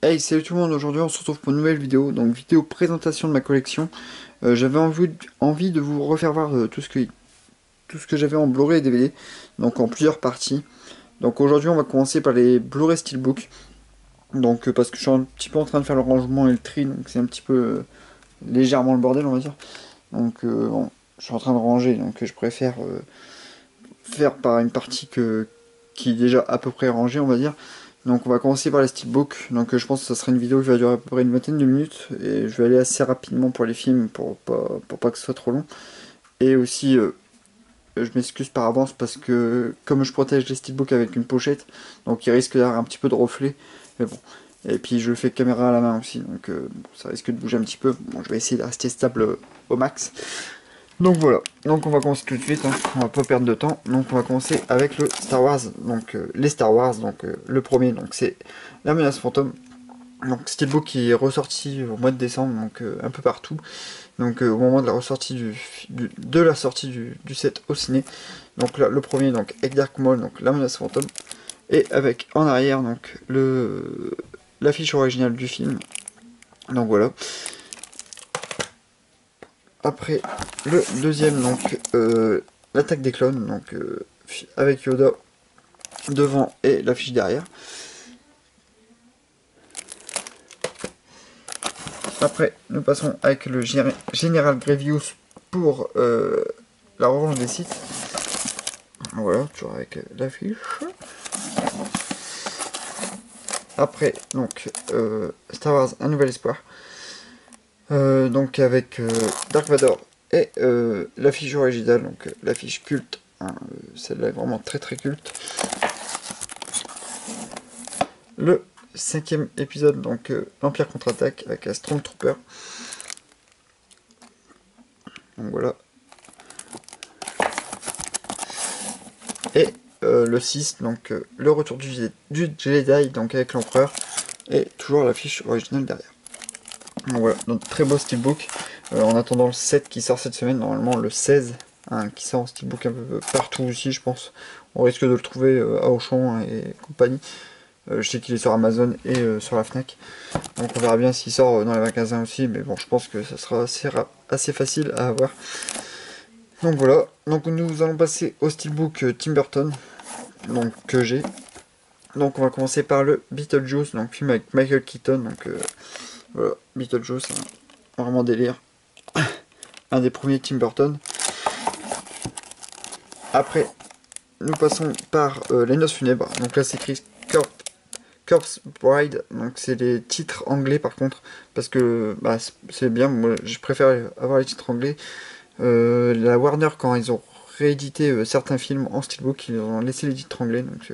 Hey, salut tout le monde, aujourd'hui on se retrouve pour une nouvelle vidéo, donc vidéo présentation de ma collection. J'avais envie de vous refaire voir tout ce que j'avais en Blu-ray et DVD, donc en plusieurs parties. Donc aujourd'hui on va commencer par les Blu-ray Steelbook, donc parce que je suis un petit peu en train de faire le rangement et le tri, donc c'est un petit peu légèrement le bordel on va dire. Donc bon, je suis en train de ranger, donc je préfère faire par une partie qui est déjà à peu près rangée on va dire. Donc on va commencer par les steelbooks, donc je pense que ça sera une vidéo qui va durer à peu près une vingtaine de minutes, et je vais aller assez rapidement pour les films pour pas que ce soit trop long. Et aussi, je m'excuse par avance parce que comme je protège les steelbooks avec une pochette, donc il risque d'avoir un petit peu de reflet, mais bon. Et puis je le fais caméra à la main aussi, donc bon, ça risque de bouger un petit peu. Bon, je vais essayer de rester stable au max. Donc voilà, donc on va commencer tout de suite, hein. On va pas perdre de temps. Donc on va commencer avec le Star Wars, donc les Star Wars, donc le premier, donc c'est La Menace Fantôme. Donc steelbook qui est ressorti au mois de décembre, donc un peu partout. Donc au moment de la ressortie de la sortie du set au ciné. Donc là, le premier, donc avec Dark Maul, donc La Menace Fantôme, et avec en arrière donc l'affiche originale du film. Donc voilà. Après, le deuxième, donc, l'attaque des clones, donc, avec Yoda devant et l'affiche derrière. Après, nous passons avec le Général Grievous pour la revanche des Sith. Voilà, toujours avec l'affiche. Après, donc, Star Wars, Un Nouvel Espoir. Donc, avec Dark Vador et l'affiche originale, donc l'affiche culte. Hein, celle-là est vraiment très très culte. Le cinquième épisode, donc l'Empire contre-attaque avec la Stormtrooper. Donc voilà. Et le 6, donc le retour du Jedi, donc avec l'Empereur. Et toujours l'affiche originale derrière. Donc voilà, donc très beau steelbook. En attendant le 7 qui sort cette semaine, normalement le 16, hein, qui sort en steelbook un peu partout aussi, je pense. On risque de le trouver à Auchan et compagnie. Je sais qu'il est sur Amazon et sur la Fnac. Donc on verra bien s'il sort dans les magasins aussi. Mais bon, je pense que ça sera assez facile à avoir. Donc voilà. Donc nous allons passer au steelbook Tim Burton. Donc que j'ai. Donc on va commencer par le Beetlejuice. Donc film avec Michael Keaton. Donc voilà. Beetlejuice. Hein, vraiment délire. Un des premiers Tim Burton. Après, nous passons par Les Noces Funèbres. Donc là c'est écrit Corpse Bride, donc c'est les titres anglais par contre, parce que bah, c'est bien, moi je préfère avoir les titres anglais. La Warner, quand ils ont réédité certains films en steelbook, ils ont laissé les titres anglais, donc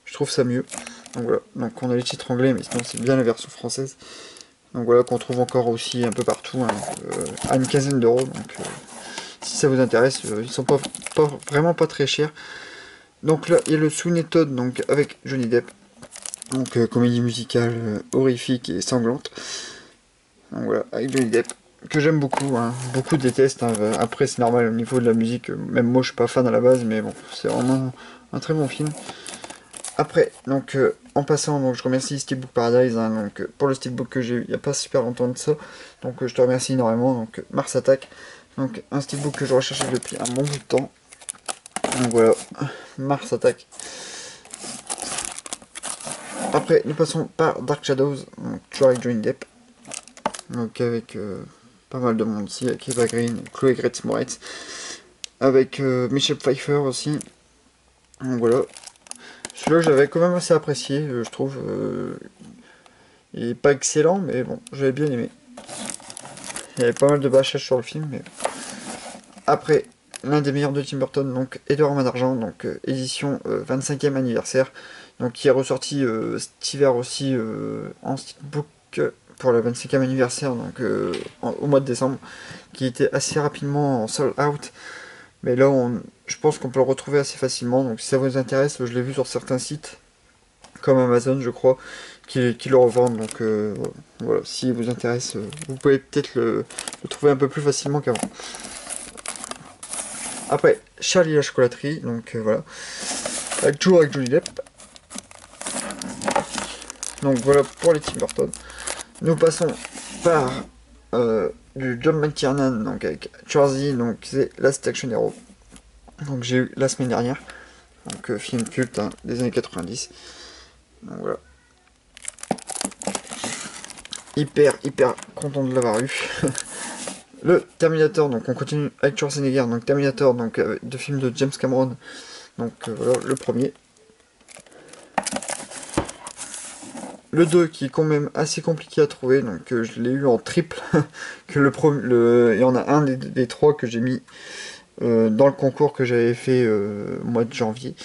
je trouve ça mieux. Donc voilà, donc on a les titres anglais, mais sinon c'est bien la version française. Donc voilà, qu'on trouve encore aussi un peu partout, hein, à une quinzaine d'euros, donc si ça vous intéresse, ils sont vraiment pas très chers. Donc là, il y a le Sweeney Todd, donc avec Johnny Depp. Donc comédie musicale horrifique et sanglante. Donc voilà, avec Johnny Depp, que j'aime beaucoup, hein. Beaucoup détestent, hein. Après c'est normal au niveau de la musique, même moi je suis pas fan à la base, mais bon, c'est vraiment un très bon film. Après, donc en passant, donc je remercie Steelbook Paradise, hein, donc pour le steelbook que j'ai eu il n'y a pas super longtemps de ça. Donc je te remercie énormément, donc Mars Attack. Donc un steelbook que je recherchais depuis un bon bout de temps. Donc voilà, Mars Attack. Après, nous passons par Dark Shadows, donc toujours avec Johnny Depp. Donc avec pas mal de monde ici, avec Eva Green, Chloé Grace Moretz, avec Michelle Pfeiffer aussi. Donc voilà. Celui-là j'avais quand même assez apprécié, je trouve. Il est pas excellent, mais bon, j'avais bien aimé. Il y avait pas mal de bâchage sur le film, mais... Après, l'un des meilleurs de Tim Burton, donc Edouard Main d'Argent, donc édition 25e anniversaire, donc qui est ressorti cet hiver aussi en steelbook pour le 25e anniversaire, donc au mois de décembre, qui était assez rapidement en sold out, mais là je pense qu'on peut le retrouver assez facilement, donc si ça vous intéresse, je l'ai vu sur certains sites, comme Amazon je crois, qui le revendent, donc voilà, si vous intéresse, vous pouvez peut-être le trouver un peu plus facilement qu'avant. Après, Charlie la chocolaterie, donc voilà, toujours avec Johnny Depp. Donc voilà pour les Tim Burton. Nous passons par du John McTiernan, donc avec Chorzy, donc c'est Last Action Hero. Donc j'ai eu la semaine dernière. Donc film culte hein, des années 90. Donc voilà. Hyper content de l'avoir eu. Le Terminator, donc on continue avec Schwarzenegger, donc Terminator, donc de film de James Cameron. Donc voilà le premier. Le 2 qui est quand même assez compliqué à trouver, donc je l'ai eu en triple. Il y en a un des trois que j'ai mis dans le concours que j'avais fait au mois de janvier,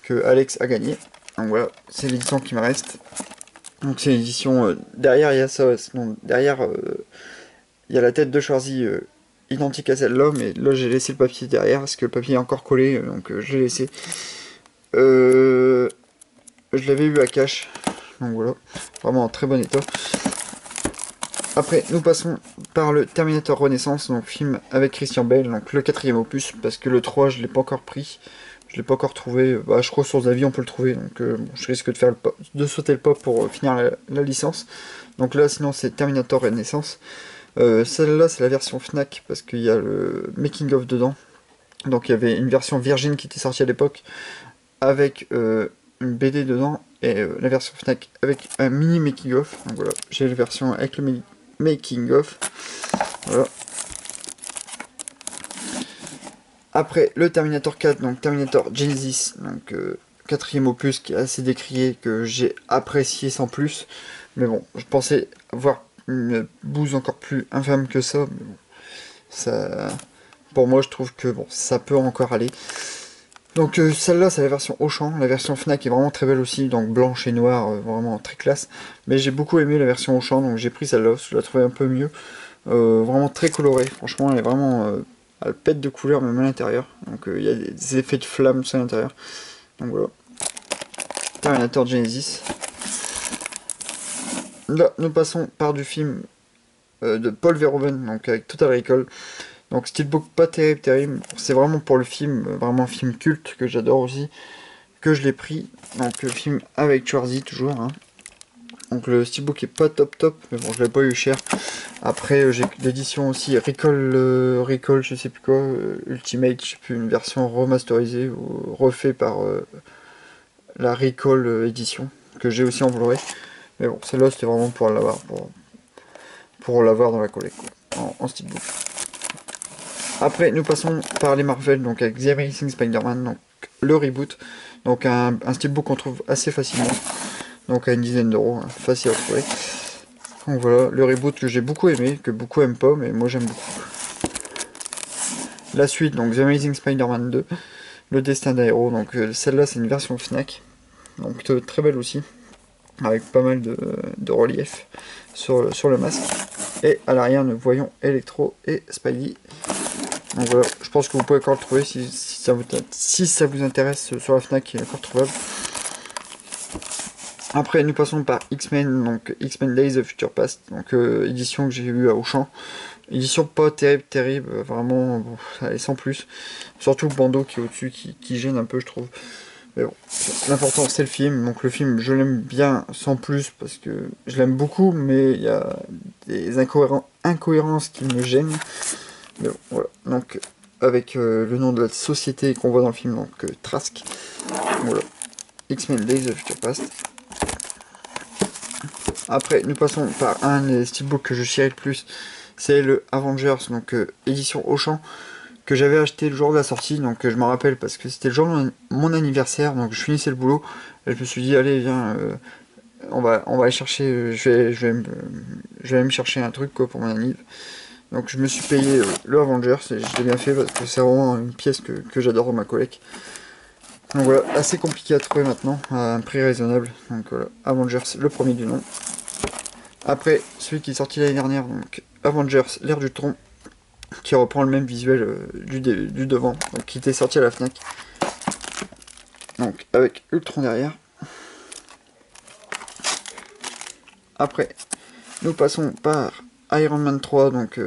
que Alex a gagné. Donc voilà, c'est l'édition qui me reste. Donc c'est l'édition, derrière il y a ça, sinon derrière il y a la tête de Schwarzy identique à celle-là, mais là j'ai laissé le papier derrière, parce que le papier est encore collé, donc je l'ai laissé. Je l'avais eu à cash, donc voilà, vraiment en très bon état. Après, nous passons par le Terminator Renaissance, donc film avec Christian Bale, donc le 4e opus, parce que le 3 je l'ai pas encore pris, je l'ai pas encore trouvé, bah, je crois que sur Zavi on peut le trouver, donc bon, je risque de faire de sauter le pas pour finir la licence. Donc là sinon c'est Terminator Renaissance. Celle-là c'est la version Fnac, parce qu'il y a le making of dedans. Donc il y avait une version Virgin qui était sortie à l'époque, avec une BD dedans, et la version Fnac avec un mini making of. Donc voilà, j'ai la version avec le making of. Voilà. Après le Terminator 4, donc Terminator Genesis, donc 4e opus qui est assez décrié, que j'ai apprécié sans plus. Mais bon, je pensais voir une bouse encore plus infâme que ça. Mais bon, ça, pour moi, je trouve que bon, ça peut encore aller. Donc celle-là, c'est la version Auchan. La version Fnac est vraiment très belle aussi, donc blanche et noire, vraiment très classe. Mais j'ai beaucoup aimé la version Auchan, donc j'ai pris celle-là. Je la trouvais un peu mieux. Vraiment très colorée. Franchement, elle est vraiment... elle pète de couleurs même à l'intérieur. Donc il y a des effets de flammes à l'intérieur. Donc voilà. Terminator Genesis. Là, nous passons par du film de Paul Verhoeven, donc avec Total Recall. Donc steelbook pas terrible. C'est vraiment pour le film, vraiment un film culte que j'adore aussi, que je l'ai pris. Donc le film avec Schwarzy toujours. Hein. Donc le steelbook est pas top, mais bon, je l'ai pas eu cher. Après j'ai l'édition aussi Recall, je sais plus quoi, Ultimate, je sais plus, une version remasterisée ou refait par la Recall édition, que j'ai aussi en Blu-ray. Mais bon, celle-là c'était vraiment pour l'avoir, pour l'avoir dans la collecte, en steelbook. Après, nous passons par les Marvel, donc avec The Amazing Spider-Man, donc le reboot. Donc un steelbook qu'on trouve assez facilement, donc à une dizaine d'euros, hein, facile à trouver. Donc voilà, le reboot que j'ai beaucoup aimé, que beaucoup aiment pas, mais moi j'aime beaucoup. La suite, donc The Amazing Spider-Man 2, Le Destin d'un héros, donc celle-là c'est une version Fnac, donc très belle aussi, avec pas mal de relief sur le masque. Et à l'arrière, nous voyons Electro et Spidey. Donc voilà, je pense que vous pouvez encore le trouver si ça vous intéresse sur la Fnac, il est encore trouvable. Après, nous passons par X-Men, donc X-Men Days of Future Past, donc édition que j'ai eu à Auchan. Édition pas terrible, vraiment, bon, allez, sans plus. Surtout le bandeau qui est au-dessus, qui gêne un peu, je trouve. Mais bon, l'important c'est le film, donc le film je l'aime bien sans plus, parce que je l'aime beaucoup, mais il y a des incohérences qui me gênent. Mais bon, voilà, donc avec le nom de la société qu'on voit dans le film, donc Trask. Voilà, X-Men Days of Future Past. Après, nous passons par un des steelbooks que je chéris le plus, c'est le Avengers, donc édition Auchan, que j'avais acheté le jour de la sortie, donc je me rappelle parce que c'était le jour de mon anniversaire, donc je finissais le boulot, et je me suis dit, allez, viens, on va aller chercher, je vais aller me chercher un truc quoi, pour mon anniv. Donc je me suis payé le Avengers, et je l'ai bien fait parce que c'est vraiment une pièce que j'adore dans ma collecte. Donc voilà, assez compliqué à trouver maintenant, à un prix raisonnable. Donc voilà, Avengers, le premier du nom. Après, celui qui est sorti l'année dernière, donc Avengers, l'ère du tronc, qui reprend le même visuel du devant, donc qui était sorti à la Fnac. Donc avec Ultron derrière. Après, nous passons par Iron Man 3, donc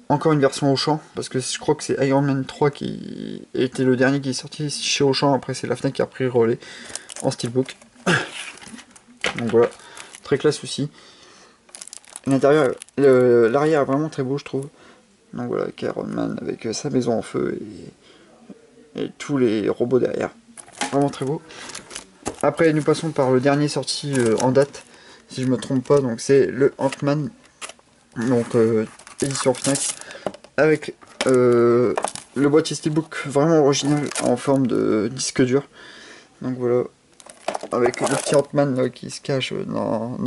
encore une version Auchan, parce que je crois que c'est Iron Man 3 qui était le dernier qui est sorti chez Auchan, après c'est la Fnac qui a pris le relais en steelbook. Donc voilà, très classe aussi. L'intérieur, l'arrière est vraiment très beau je trouve. Donc voilà, avec Iron Man, avec sa maison en feu et tous les robots derrière. Vraiment très beau. Après nous passons par le dernier sorti en date, si je me trompe pas, donc c'est le Ant-Man, donc édition Fnac, avec le boîtier steelbook vraiment original en forme de disque dur. Donc voilà, avec le petit Ant-Man qui se cache dans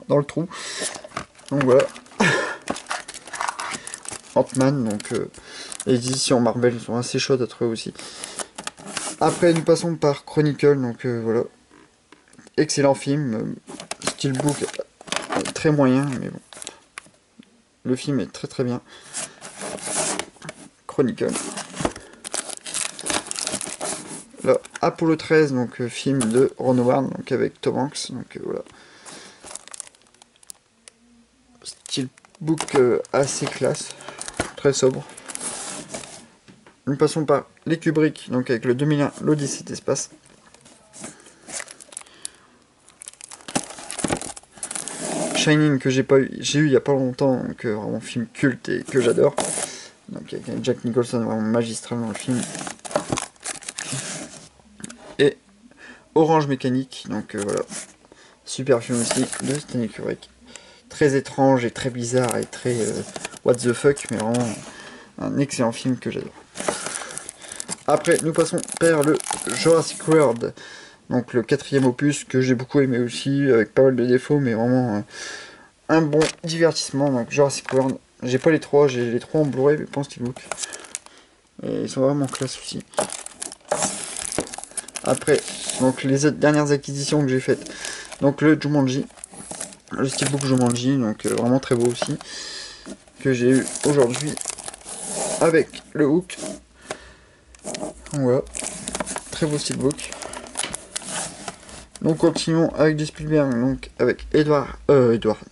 le trou. Donc voilà, Ant-Man, donc les éditions Marvel sont assez chaudes à trouver aussi. Après nous passons par Chronicle, donc voilà, excellent film, steelbook très moyen, mais bon, le film est très très bien. Chronicle. Là, Apollo 13, donc film de Ron Howard, donc avec Tom Hanks, donc voilà. Steelbook assez classe, très sobre. Nous passons par les Kubrick, donc avec le 2001, l'Odyssée de l'espace. Shining que j'ai eu il y a pas longtemps, donc vraiment film culte et que j'adore. Donc avec Jack Nicholson vraiment magistral dans le film. Et Orange Mécanique, donc voilà, super film aussi de Stanley Kubrick. Très étrange et très bizarre et très what the fuck, mais vraiment un excellent film que j'adore. Après nous passons vers le Jurassic World, donc le 4e opus que j'ai beaucoup aimé aussi, avec pas mal de défauts, mais vraiment un bon divertissement. Donc Jurassic World, j'ai pas les 3, j'ai les 3 en Blu-ray mais pas en steelbook. Et ils sont vraiment classe aussi. Après, donc les dernières acquisitions que j'ai faites, donc le Jumanji, le steelbook Jumanji, donc vraiment très beau aussi, que j'ai eu aujourd'hui avec le hook. Donc voilà, très beau steelbook. Donc continuons avec du Spielberg, donc avec Edward,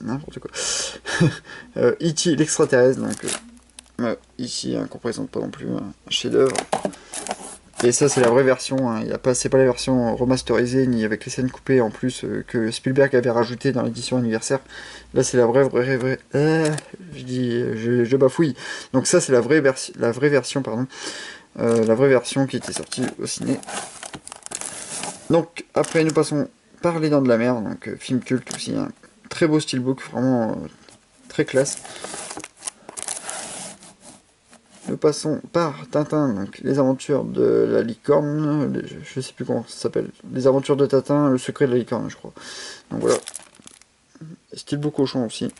n'importe quoi. E.T. l'extraterrestre, donc ici qu'on présente pas non plus un chef-d'œuvre. Et ça c'est la vraie version, hein. C'est pas la version remasterisée ni avec les scènes coupées en plus que Spielberg avait rajouté dans l'édition anniversaire. Là c'est la vraie je bafouille. Donc ça c'est la vraie version pardon. La vraie version qui était sortie au ciné. Donc après nous passons par Les Dents de la Mer, donc film culte aussi, un très beau steelbook, vraiment très classe. Nous passons par Tintin, donc les aventures de la licorne, je sais plus comment ça s'appelle, les aventures de Tintin, le secret de la licorne je crois. Donc voilà, steelbook cochon aussi.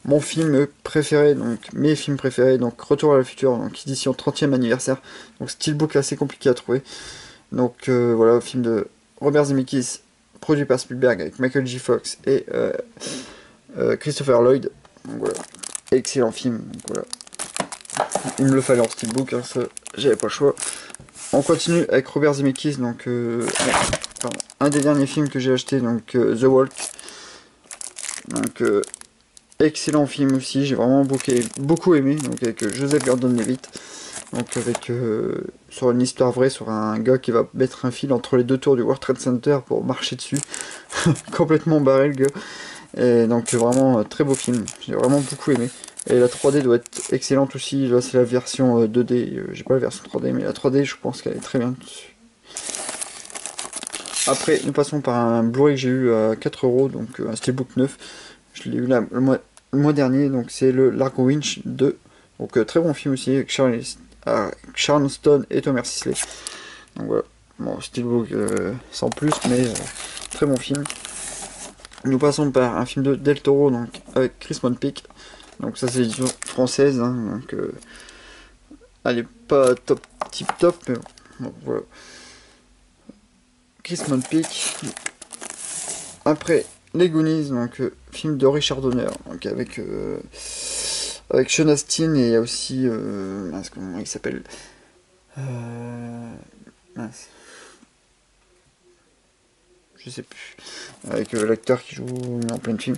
Mon film préféré, donc mes films préférés, donc Retour à le futur, donc édition 30e anniversaire, donc steelbook assez compliqué à trouver. Donc voilà, film de Robert Zemeckis, produit par Spielberg avec Michael J. Fox et Christopher Lloyd. Donc voilà, excellent film. Donc voilà, il me le fallait en steelbook, hein, ça, j'avais pas le choix. On continue avec Robert Zemeckis, donc un des derniers films que j'ai acheté, donc The Walk. Donc excellent film aussi, j'ai vraiment beaucoup aimé, donc avec Joseph Gordon-Levitt. Donc avec sur une histoire vraie, sur un gars qui va mettre un fil entre les deux tours du World Trade Center pour marcher dessus. Complètement barré le gars. Et donc vraiment très beau film, j'ai vraiment beaucoup aimé. Et la 3D doit être excellente aussi, là c'est la version 2D, j'ai pas la version 3D, mais la 3D je pense qu'elle est très bien dessus. Après nous passons par un Blu-ray que j'ai eu à 4€, donc un steelbook neuf. Je l'ai eu là, le mois dernier, donc c'est le Largo Winch 2. Donc très bon film aussi, avec Sharon Stone et Thomas Sisley. Donc voilà, bon, steelbook sans plus, mais très bon film. Nous passons par un film de Del Toro, donc avec Chris Monpeak. Donc ça c'est l'édition française, hein, donc elle est pas tip top, mais bon, voilà. Chris Monpeak. Après les Goonies, donc film de Richard Donner, donc avec Sean Astin, et il y a aussi comment il s'appelle, mince, je sais plus, avec l'acteur qui joue en plein film.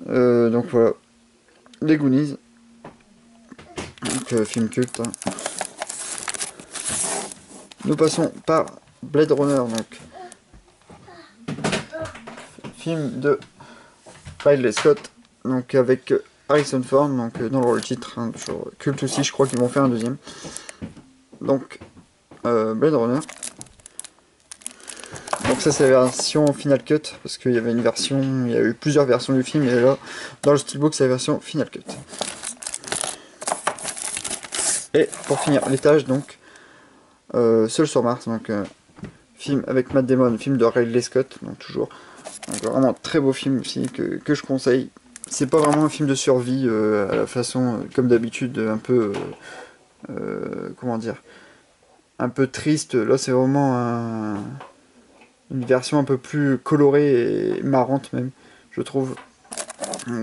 Donc voilà, les Goonies, donc film culte, hein. Nous passons par Blade Runner, donc film de Ridley Scott, donc avec Harrison Ford, donc dans le titre, hein, toujours culte aussi, je crois qu'ils vont faire un deuxième. Donc Blade Runner. Donc ça c'est la version Final Cut, parce qu'il y avait une version, il y a eu plusieurs versions du film, et là, dans le steelbook, c'est la version Final Cut. Et pour finir l'étage, donc, Seul sur Mars, donc film avec Matt Damon, film de Ridley Scott, donc toujours. Donc vraiment très beau film aussi, que je conseille. C'est pas vraiment un film de survie, à la façon, comme d'habitude, un peu, comment dire, un peu triste. Là c'est vraiment une version un peu plus colorée et marrante même, je trouve.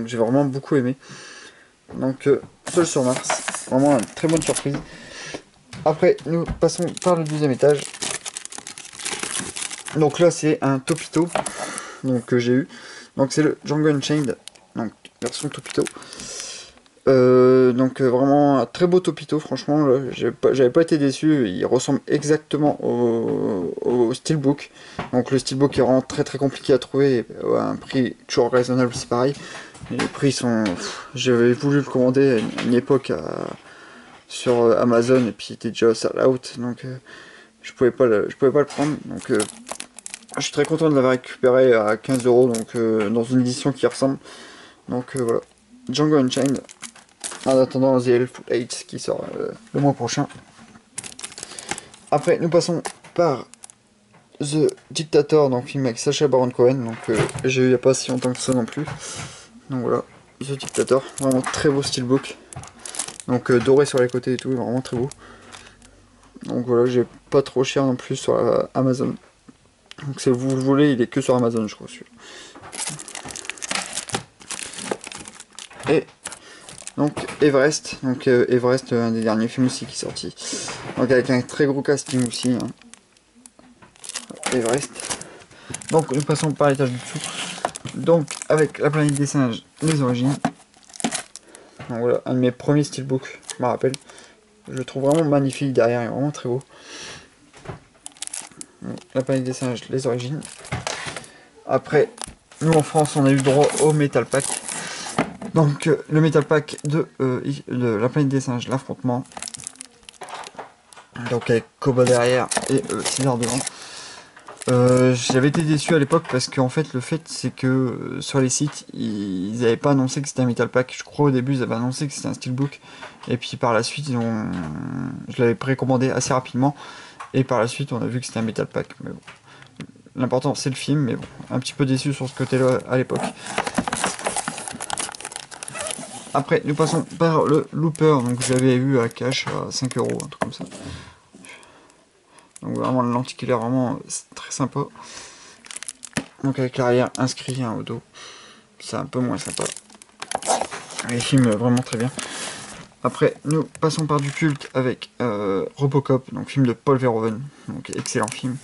J'ai vraiment beaucoup aimé. Donc Seul sur Mars, vraiment une très bonne surprise. Après nous passons par le deuxième étage. Donc là c'est un Topito, donc que j'ai eu. Donc c'est le Django Unchained, donc version Topito. Donc vraiment un très beau Topito, franchement, j'avais pas été déçu, il ressemble exactement au Steelbook. Donc le Steelbook est vraiment très très compliqué à trouver, à un prix toujours raisonnable, c'est pareil. Et les prix sont... J'avais voulu le commander à une époque sur Amazon, et puis il était déjà sold out, donc je pouvais pas le prendre. Donc je suis très content de l'avoir récupéré à 15 €, donc dans une édition qui ressemble. Donc voilà, Django Unchained. En attendant The Helpful Eight qui sort le mois prochain. Après, nous passons par The Dictator, donc film avec Sacha Baron Cohen. Donc j'ai eu il n'y a pas si longtemps que ça non plus. Donc voilà, The Dictator, vraiment très beau steelbook. Donc doré sur les côtés et tout, vraiment très beau. Donc voilà, j'ai pas trop cher non plus sur Amazon. Donc si vous le voulez, il est que sur Amazon, je crois celui-là. Et donc Everest, un des derniers films aussi qui est sorti. Donc avec un très gros casting aussi. Hein. Everest. Donc nous passons par l'étage du dessous. Donc avec La planète des singes, les origines. Donc voilà, un de mes premiers steelbooks, je me rappelle. Je le trouve vraiment magnifique derrière, il est vraiment très beau. Donc, La planète des singes, les origines. Après, nous en France, on a eu le droit au Metal Pack. Donc le Metal Pack de La planète des singes, l'affrontement. Donc avec Koba derrière et César devant. J'avais été déçu à l'époque parce qu'en fait le fait c'est que sur les sites ils n'avaient pas annoncé que c'était un Metal Pack. Je crois au début ils avaient annoncé que c'était un Steelbook, et puis par la suite je l'avais précommandé assez rapidement, et par la suite on a vu que c'était un Metal Pack. Mais bon, l'important c'est le film, mais bon, un petit peu déçu sur ce côté là à l'époque. Après nous passons par le Looper, donc j'avais eu à cash à 5 €, un truc comme ça. Donc vraiment le lenticulaire vraiment très sympa. Donc avec l'arrière inscrit au dos, c'est un peu moins sympa. Les films vraiment très bien. Après nous passons par du culte avec Robocop, donc film de Paul Verhoeven, donc excellent film.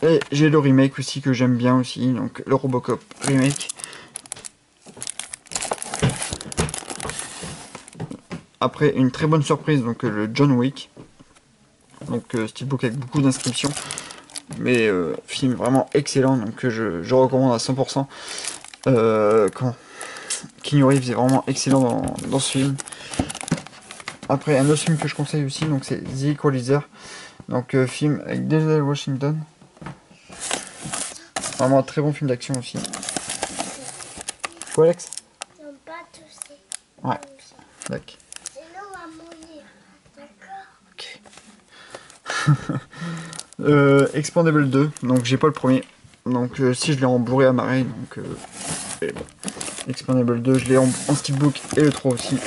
Et j'ai le remake aussi que j'aime bien aussi, donc le Robocop remake. Après une très bonne surprise, donc le John Wick. Donc steelbook avec beaucoup d'inscriptions, mais film vraiment excellent, donc je recommande à 100%. Keanu Reeves est vraiment excellent dans ce film. Après un autre film que je conseille aussi, donc c'est The Equalizer, donc film avec Denzel Washington. Vraiment un très bon film d'action aussi. Quoi Alex? Ouais, d'accord. Expandable 2, donc j'ai pas le premier, donc si je l'ai en Blu-ray à marée, donc bon. Expandable 2, je l'ai en steelbook et le 3 aussi,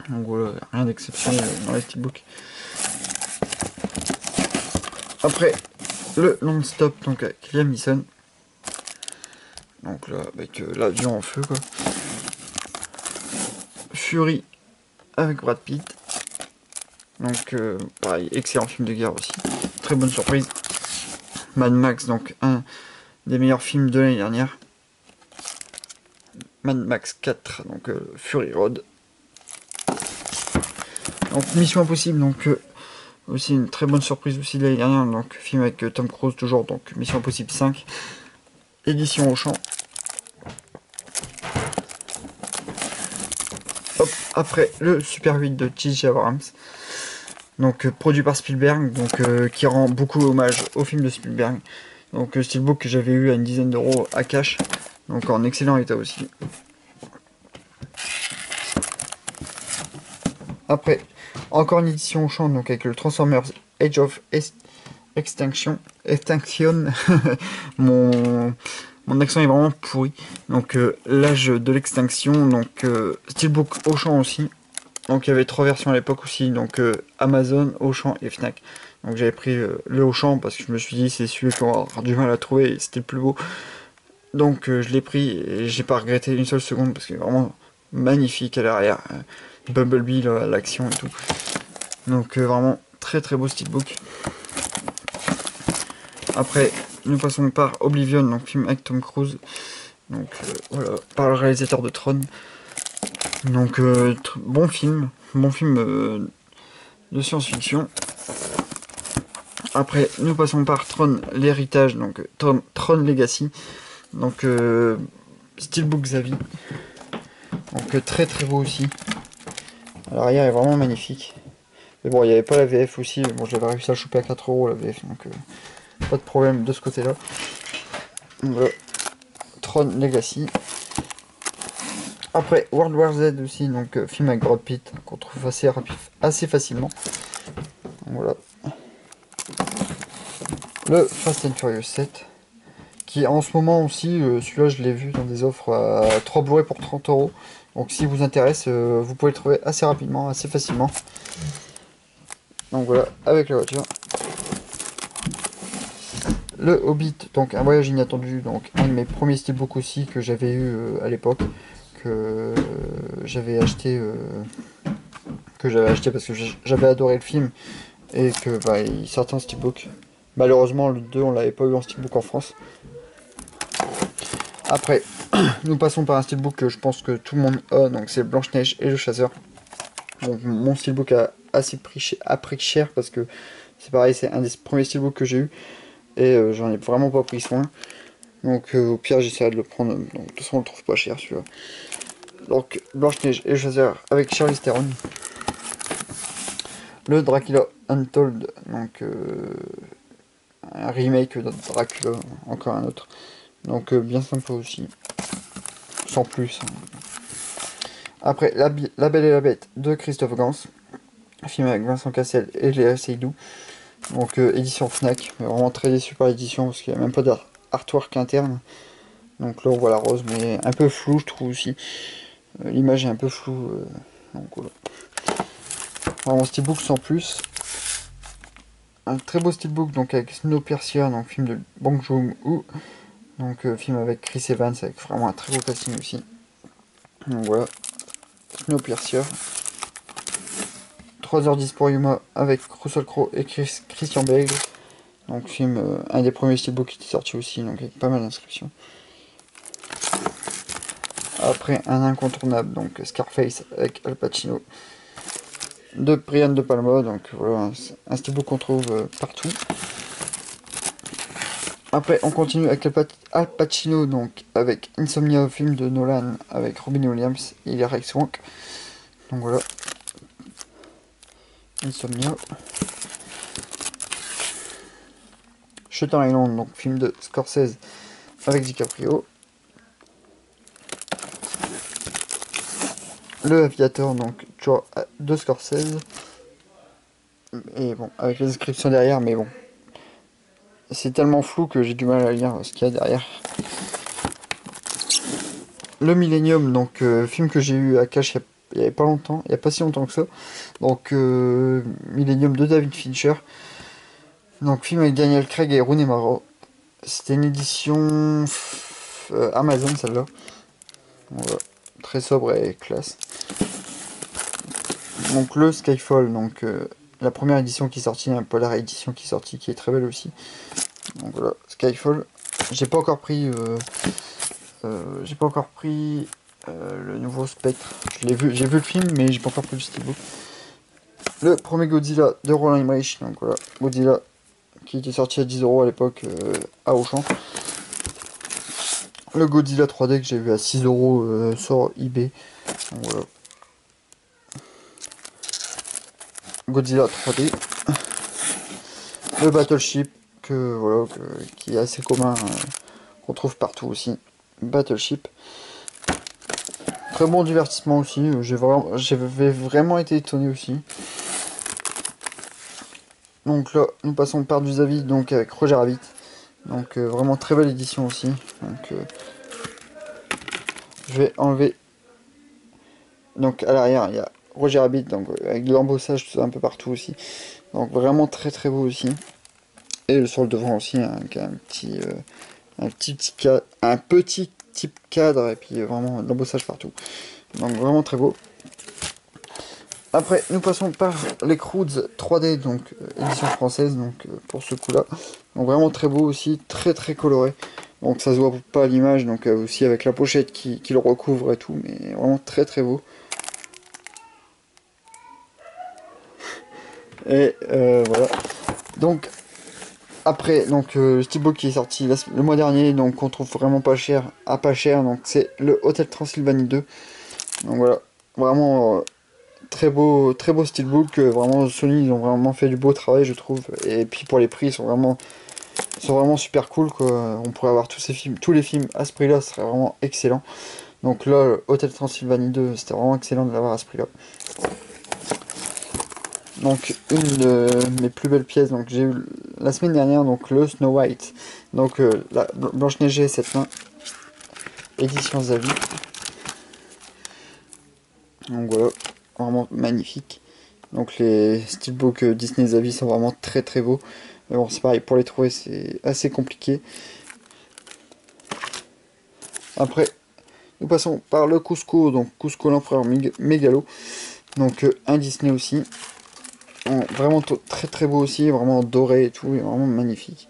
donc voilà, rien d'exceptionnel dans les steelbooks. Après le non-stop, donc avec Liam Neeson, donc là avec l'avion en feu quoi. Fury avec Brad Pitt, donc pareil, excellent film de guerre aussi, très bonne surprise. Mad Max, donc un des meilleurs films de l'année dernière. Mad Max 4, donc Fury Road. Donc Mission Impossible, donc Aussi une très bonne surprise aussi de l'année dernière, donc film avec Tom Cruise toujours, donc Mission Impossible 5, édition Auchan. Hop, après le Super 8 de J.J. Abrams, donc produit par Spielberg, donc qui rend beaucoup hommage au film de Spielberg. Donc steelbook que j'avais eu à une dizaine d'euros à cash, donc en excellent état aussi. Après, encore une édition Auchan, donc avec le Transformers Age of Extinction. mon accent est vraiment pourri. Donc l'âge de l'extinction, donc steelbook Auchan aussi. Donc il y avait 3 versions à l'époque aussi, donc Amazon, Auchan et Fnac. Donc j'avais pris le Auchan parce que je me suis dit c'est celui qu'on va avoir du mal à trouver et c'était le plus beau. Donc je l'ai pris et j'ai pas regretté une seule seconde parce qu'il est vraiment magnifique à l'arrière. Bumblebee, l'action et tout. Donc vraiment très très beau steelbook. Après nous passons par Oblivion, donc film avec Tom Cruise. Donc voilà, par le réalisateur de Tron. Donc bon film de science-fiction. Après nous passons par Tron l'héritage, donc Tron Legacy. Donc steelbook Xavi. Donc très très beau aussi. À l'arrière est vraiment magnifique. Mais bon, il n'y avait pas la VF aussi. Bon, j'avais réussi à le choper à 4 € la VF, donc pas de problème de ce côté-là. Voilà. Tron Legacy. Après, World War Z aussi, donc film avec Brad Pitt, qu'on trouve assez facilement. Donc, voilà. Le Fast and Furious 7. Qui en ce moment aussi, celui-là je l'ai vu dans des offres à 3 Blu-ray pour 30 €. Donc si vous intéresse, vous pouvez le trouver assez rapidement, assez facilement. Donc voilà, avec la voiture. Le Hobbit, donc un voyage inattendu, donc un de mes premiers steelbooks aussi que j'avais eu à l'époque, que j'avais acheté parce que j'avais adoré le film et que bah, il sortait en steelbook. Malheureusement le 2 on l'avait pas eu en steelbook en France. Après, nous passons par un steelbook que je pense que tout le monde a, donc c'est Blanche-Neige et le Chasseur. Donc mon steelbook a pris cher parce que c'est pareil, c'est un des premiers steelbooks que j'ai eu et j'en ai vraiment pas pris soin. Donc au pire j'essaierai de le prendre, donc de toute façon on le trouve pas cher celui-là. Donc Blanche-Neige et le Chasseur avec Charlize Theron. Le Dracula Untold, donc un remake de Dracula, encore un autre. Donc bien sympa aussi, sans plus. Après La Belle et la Bête de Christophe Gans, film avec Vincent Cassel et Léa Seydoux. Donc édition Fnac, mais vraiment très déçu par l'édition parce qu'il n'y a même pas d'artwork interne. Donc là on voit la rose, mais un peu flou je trouve aussi. L'image est un peu floue. Donc voilà. Vraiment steelbook sans plus. Un très beau steelbook donc avec Snowpiercer, donc film de Bong Joon-ho. Donc film avec Chris Evans avec vraiment un très beau casting aussi. Donc voilà. Snowpiercer. 3h10 pour Yuma avec Russell Crowe et Christian Bale. Donc film, un des premiers steelbooks qui était sorti aussi, donc avec pas mal d'inscriptions. Après un incontournable, donc Scarface avec Al Pacino. De Brian De Palma, donc voilà, un steelbook qu'on trouve partout. Après on continue avec Al Pacino, donc avec Insomnia, film de Nolan avec Robin Williams et Hilary Swank. Donc voilà. Insomnia. Shutter Island, donc film de Scorsese avec DiCaprio. Le Aviator, donc toujours de Scorsese. Et bon, avec les inscriptions derrière, mais bon. C'est tellement flou que j'ai du mal à lire ce qu'il y a derrière. Le Millennium, donc film que j'ai eu à cash il n'y avait pas longtemps, il n'y a pas si longtemps que ça. Donc Millennium de David Fincher. Donc film avec Daniel Craig et Rooney Mara. C'était une édition Amazon celle-là. Voilà. Très sobre et classe. Donc le Skyfall, donc la première édition qui est sortie, un peu la réédition qui est sortie, qui est très belle aussi. Donc voilà, Skyfall. J'ai pas encore pris le nouveau Spectre. J'ai vu le film, mais j'ai pas encore pris le steelbook. le premier Godzilla de Roland Emmerich. Donc voilà, Godzilla qui était sorti à 10 € à l'époque à Auchan. Le Godzilla 3D que j'ai vu à 6 € sur eBay. Donc voilà. Godzilla 3D. Le Battleship voilà, qui est assez commun, qu'on trouve partout aussi. Battleship. Très bon divertissement aussi. J'avais vraiment été étonné aussi. Donc là, nous passons par du Zavi, donc avec Roger Rabbit. Donc vraiment très belle édition aussi. Donc je vais enlever. Donc à l'arrière, il y a Roger Rabbit, donc avec de l'embossage tout ça un peu partout aussi. Donc vraiment très beau aussi. Et sur le devant aussi, hein, un petit type cadre et puis vraiment de l'embossage partout. Donc vraiment très beau. Après, nous passons par les Croods 3D, donc édition française, donc pour ce coup-là. Donc vraiment très beau aussi, très coloré. Donc ça se voit pas à l'image, donc aussi avec la pochette qui le recouvre et tout, mais vraiment très beau. Et voilà. Donc après, donc le steelbook qui est sorti le mois dernier, donc qu'on trouve vraiment pas cher, donc c'est le Hotel Transylvanie 2. Donc voilà, vraiment très beau steelbook, vraiment Sony ils ont vraiment fait du beau travail je trouve, et puis pour les prix ils sont vraiment super cool quoi. On pourrait avoir tous les films à ce prix là, ce serait vraiment excellent. Donc là Hotel Transylvanie 2 c'était vraiment excellent de l'avoir à ce prix là. Donc une de mes plus belles pièces, donc j'ai eu la semaine dernière, donc le Snow White, donc la Blanche-Neige et 7 mains, édition Zavi. Donc voilà, vraiment magnifique. Donc les steelbooks Disney Zavi sont vraiment très beaux. Mais bon, c'est pareil, pour les trouver c'est assez compliqué. Après, nous passons par le Cusco, donc Cusco l'empereur mégalo. Donc un Disney aussi. Vraiment très beau aussi, vraiment doré et tout, et vraiment magnifique.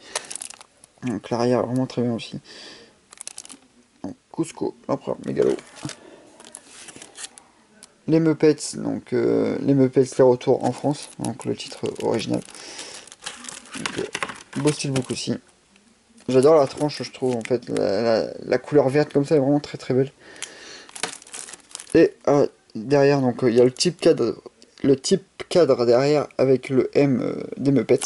Donc l'arrière est vraiment très bien aussi. Donc, Cusco l'empereur mégalo. Les Muppets, donc les Muppets les retours en France, donc le titre original. Donc, beau steelbook aussi. J'adore la tranche, je trouve en fait la couleur verte comme ça est vraiment très belle. Et derrière, donc il y a le type cadre derrière avec le M des Muppets.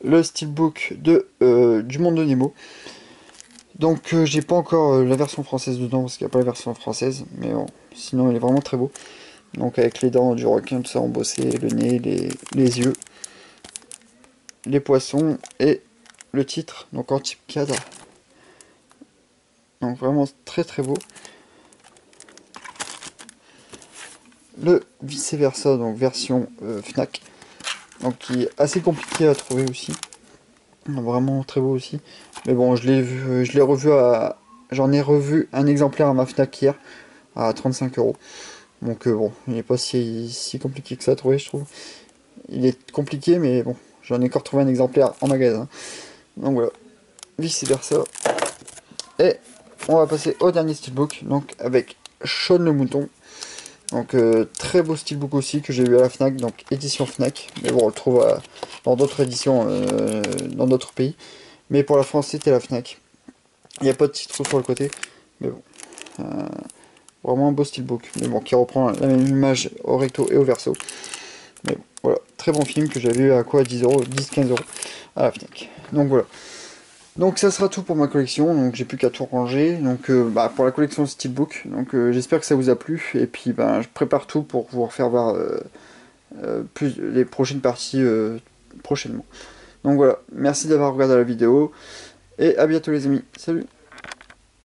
Le steelbook du Monde de Nemo. Donc j'ai pas encore la version française dedans parce qu'il n'y a pas la version française, mais bon, sinon il est vraiment très beau. Donc avec les dents du requin, tout ça embossé, le nez, les yeux, les poissons et le titre, donc en type cadre. Donc vraiment très beau. Le vice versa, donc version Fnac, donc qui est assez compliqué à trouver aussi. Vraiment très beau aussi. Mais bon, je l'ai revu j'en ai revu un exemplaire à ma Fnac hier à 35 €. Donc bon, il n'est pas si compliqué que ça à trouver, je trouve. Il est compliqué, mais bon, j'en ai encore trouvé un exemplaire en magasin. Donc voilà, vice versa. Et on va passer au dernier steelbook, donc avec Shaun le mouton. Donc très beau steelbook aussi que j'ai eu à la Fnac, donc édition Fnac. Mais bon, on le trouve dans d'autres éditions, dans d'autres pays. Mais pour la France, c'était la Fnac. Il n'y a pas de titre sur le côté, mais bon. Vraiment un beau steelbook, mais bon, qui reprend la même image au recto et au verso. Mais bon, voilà, très bon film que j'avais eu à quoi, 10 €, 10-15 € à la Fnac. Donc voilà. Donc ça sera tout pour ma collection, donc j'ai plus qu'à tout ranger. Donc pour la collection steelbook, donc j'espère que ça vous a plu. Et puis je prépare tout pour vous refaire voir plus les prochaines parties prochainement. Donc voilà, merci d'avoir regardé la vidéo et à bientôt les amis. Salut.